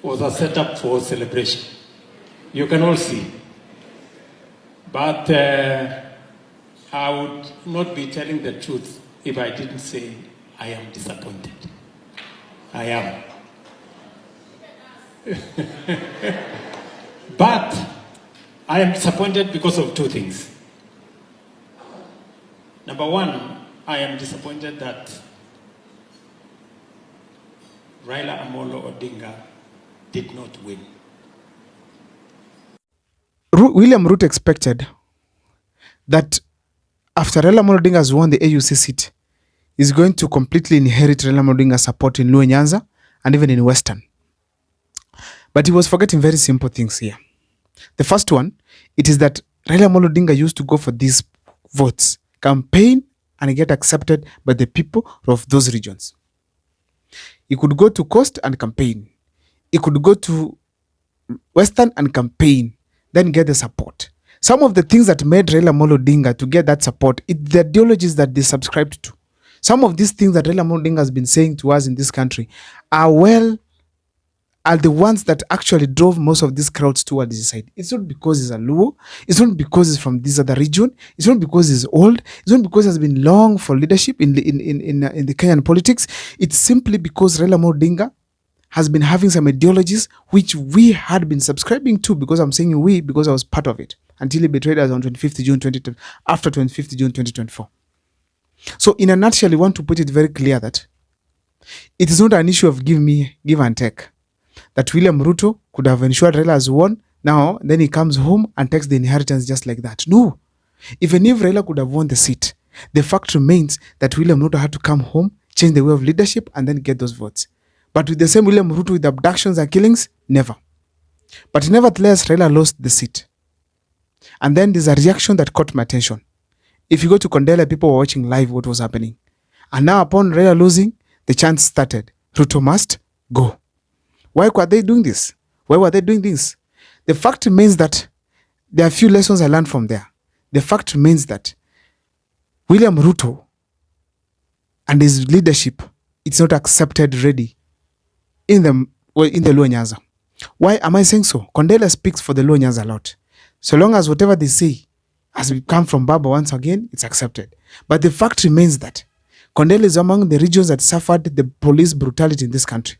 was a setup for celebration. You can all see. But I would not be telling the truth if I didn't say I am disappointed. I am. But I am disappointed because of two things. Number one, I am disappointed that Raila Amolo Odinga did not win. William Ruto expected that after Raila Amolo Odinga has won the AUC seat, he's going to completely inherit Raila Amolo Odinga's support in Luo Nyanza and even in Western. But he was forgetting very simple things here. The first one, it is that Raila Amolo Odinga used to go for these votes, campaign, and get accepted by the people of those regions. He could go to Coast and campaign. He could go to Western and campaign, then get the support. Some of the things that made Raila Amolo Odinga to get that support, it's the ideologies that they subscribed to. Some of these things that Raila Amolo Odinga has been saying to us in this country are the ones that actually drove most of these crowds towards this side. It's not because he's a Luo. It's not because he's from this other region. It's not because he's old. It's not because he has been long for leadership in the Kenyan politics. It's simply because Raila Amolo Odinga has been having some ideologies which we had been subscribing to, because I'm saying we because I was part of it until he betrayed us on 25th June 2020, after 25th June 2024. So in a nutshell, we want to put it very clear that it is not an issue of give and take. That William Ruto could have ensured Raila has won. Now, then he comes home and takes the inheritance just like that. No. Even if Raila could have won the seat, the fact remains that William Ruto had to come home, change the way of leadership, and then get those votes. But with the same William Ruto with abductions and killings, never. But nevertheless, Raila lost the seat. And then there's a reaction that caught my attention. If you go to Kondele, people were watching live what was happening. And now upon Raila losing, the chant started. Ruto must go. Why were they doing this? Why were they doing this? The fact remains that there are a few lessons I learned from there. The fact remains that William Ruto and his leadership, it's not accepted ready in the Luo Nyanza. Why am I saying so? Kondele speaks for the Luo Nyanza a lot. So long as whatever they say has come from Baba once again, it's accepted. But the fact remains that Kondele is among the regions that suffered the police brutality in this country.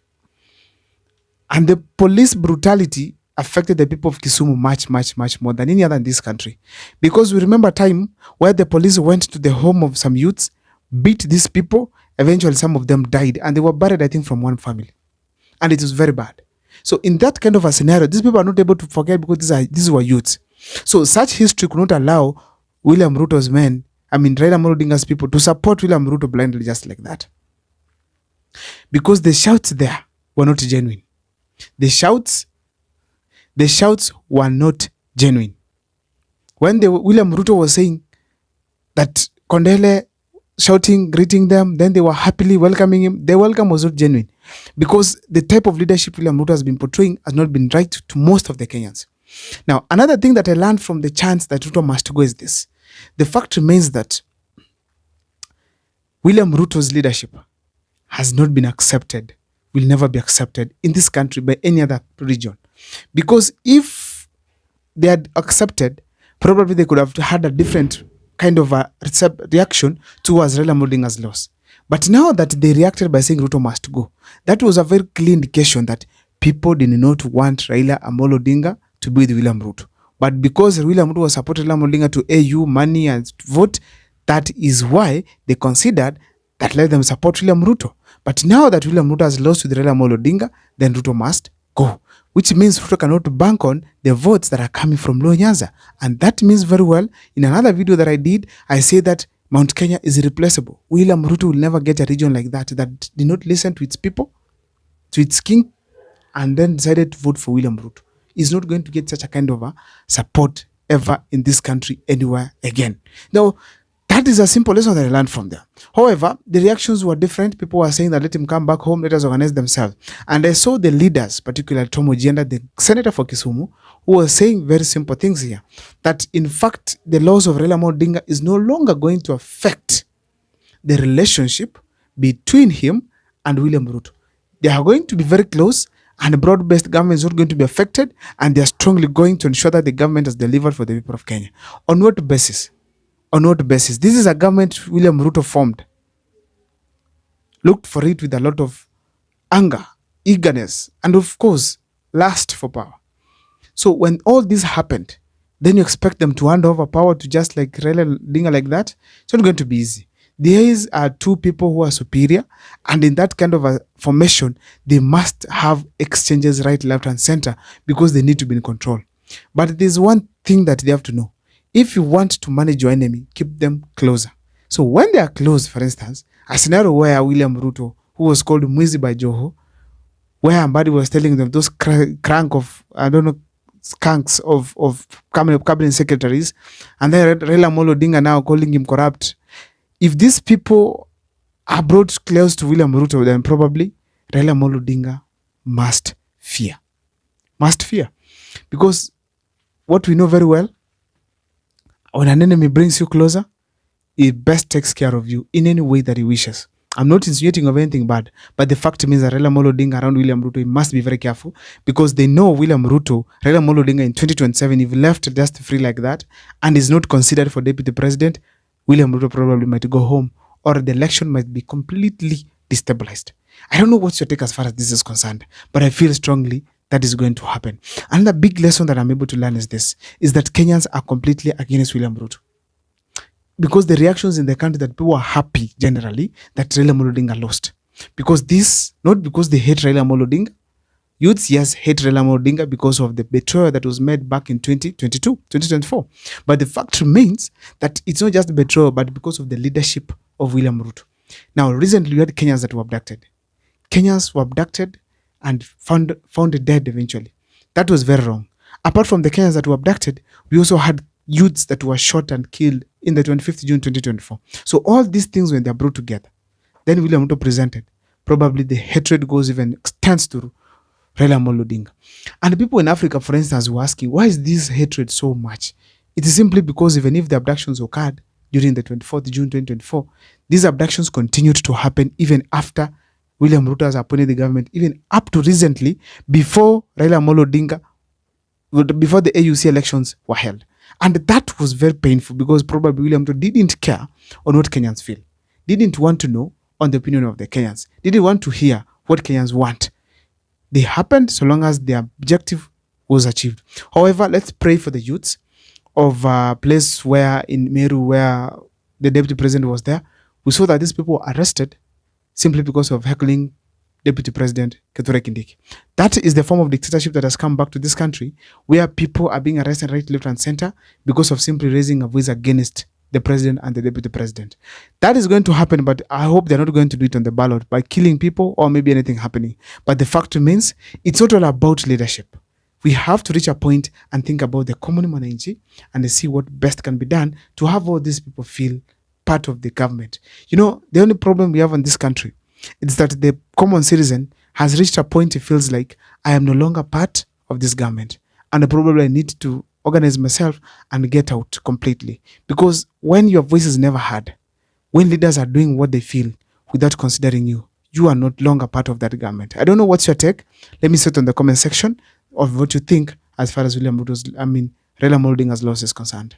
And the police brutality affected the people of Kisumu much, much, much more than any other in this country. Because we remember a time where the police went to the home of some youths, beat these people, eventually some of them died, and they were buried, I think, from one family. And it was very bad. So in that kind of a scenario, these people are not able to forget because these were youths. So such history could not allow William Ruto's men, Raila Amolo Odinga's people, to support William Ruto blindly just like that. Because the shouts there were not genuine. The shouts were not genuine. When William Ruto was saying that Kondele shouting, greeting them, then they were happily welcoming him, the welcome was not genuine. Because the type of leadership William Ruto has been portraying has not been right to most of the Kenyans. Now, another thing that I learned from the chants that Ruto must go is this. The fact remains that William Ruto's leadership has not been accepted, will never be accepted in this country by any other region. Because if they had accepted, probably they could have had a different kind of a reaction towards Raila Amolo Odinga's loss. But now that they reacted by saying Ruto must go, that was a very clear indication that people did not want Raila Amolo Odinga to be with William Ruto. But because William Ruto was supporting Raila Amolo Odinga to AU, money and vote, that is why they considered that let them support William Ruto. But now that William Ruto has lost with Raila Amolo Odinga, then Ruto must go. Which means Ruto cannot bank on the votes that are coming from Luo Nyanza. And that means very well, in another video that I did, I say that Mount Kenya is irreplaceable. William Ruto will never get a region like that did not listen to its people, to its king, and then decided to vote for William Ruto. He's not going to get such a kind of a support ever in this country anywhere again. Now, that is a simple lesson that I learned from there. However, the reactions were different. People were saying that let him come back home, let us organize themselves. And I saw the leaders, particularly Tom Ojienda, the senator for Kisumu, who were saying very simple things here. That in fact, the loss of Raila Amolo Odinga is no longer going to affect the relationship between him and William Ruto. They are going to be very close, and a broad-based government is not going to be affected, and they are strongly going to ensure that the government has delivered for the people of Kenya. On what basis? On what basis? This is a government William Ruto formed, looked for it with a lot of anger, eagerness, and of course, lust for power. So when all this happened, then you expect them to hand over power to just like Raila Odinga like that? It's not going to be easy. These are two people who are superior, and in that kind of a formation, they must have exchanges right, left, and center because they need to be in control. But there's one thing that they have to know. If you want to manage your enemy, keep them closer. So when they are close, for instance, a scenario where William Ruto, who was called Mwizi by Joho, where Mbadi was telling them those crank of, I don't know, skunks of cabinet secretaries, and then Raila Odinga now calling him corrupt. If these people are brought close to William Ruto, then probably Raila Odinga must fear. Must fear. Because what we know very well, when an enemy brings you closer, he best takes care of you in any way that he wishes. I'm not insinuating of anything bad, but the fact means that Raila Odinga around William Ruto, he must be very careful because they know William Ruto, Raila Odinga in 2027, if left just free like that and is not considered for deputy president, William Ruto probably might go home or the election might be completely destabilized. I don't know what's your take as far as this is concerned, but I feel strongly that is going to happen. Another big lesson that I'm able to learn is this, is that Kenyans are completely against William Ruto. Because the reactions in the country that people are happy generally that Raila Odinga lost. Because this, not because they hate Raila Odinga. Youths, yes, hate Raila Odinga because of the betrayal that was made back in 2024. But the fact remains that it's not just betrayal, but because of the leadership of William Ruto. Now, recently we had Kenyans that were abducted. Kenyans were abducted and found dead eventually. That was very wrong. Apart from the Kenyans that were abducted, we also had youths that were shot and killed in the 25th June 2024. So all these things, when they're brought together, then William Ruto presented, probably the hatred goes even extends to Raila Odinga. And the people in Africa, for instance, were asking, why is this hatred so much? It is simply because even if the abductions occurred during the 24th June 2024, these abductions continued to happen even after William Ruto has appointed the government, even up to recently, before Raila Odinga, before the AUC elections were held. And that was very painful because probably William Ruto didn't care on what Kenyans feel. Didn't want to know on the opinion of the Kenyans. Didn't want to hear what Kenyans want. They happened so long as their objective was achieved. However, let's pray for the youths of a place where in Meru, where the deputy president was there. We saw that these people were arrested simply because of heckling Deputy President Kithure Kindiki. That is the form of dictatorship that has come back to this country, where people are being arrested right, left, and center because of simply raising a voice against the president and the deputy president. That is going to happen, but I hope they're not going to do it on the ballot by killing people or maybe anything happening. But the fact remains, it's not all about leadership. We have to reach a point and think about the common mwananchi and see what best can be done to have all these people feel part of the government. You know, the only problem we have in this country is that the common citizen has reached a point he feels like, I am no longer part of this government and probably I need to organize myself and get out completely. Because when your voice is never heard, when leaders are doing what they feel without considering you, you are not longer part of that government. I don't know what's your take. Let me sit on the comment section of what you think as far as Raila Odinga's loss is concerned.